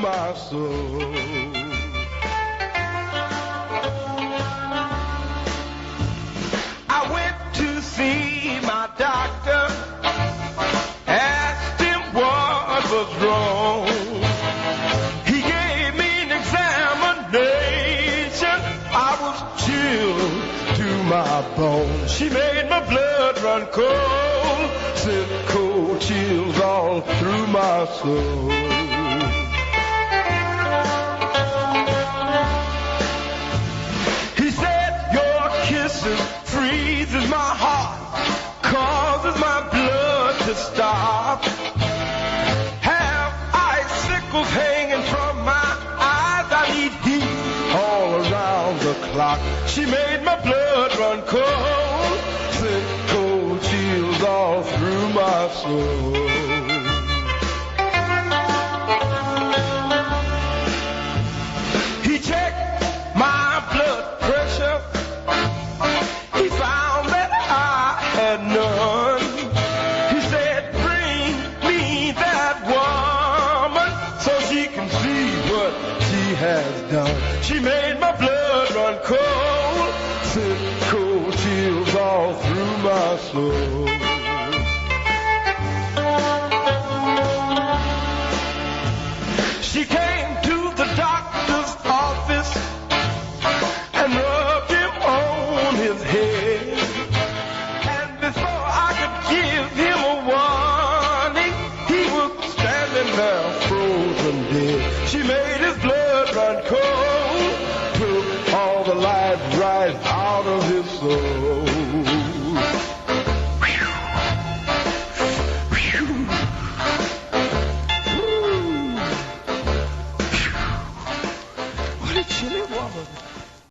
my soul. I went to see my doctor, asked him what was wrong. He gave me an examination. I was chilled to my bones. She made my blood run cold, sent cold chills all through my soul. He said, your kisses freezes my heart, causes my blood to stop. Have icicles hanging from my eyes. I need heat all around the clock. She made my blood run cold, sent cold chills all through my soul. He checked my blood pressure. He found that I had none. He said, bring me that woman so she can see what she has done. She made my blood run cold, sent cold chills all through my soul. She came to the doctor's office and rubbed him on his head. And before I could give him a warning, he was standing there frozen dead. She made his blood run cold, took all the life right out of his soul.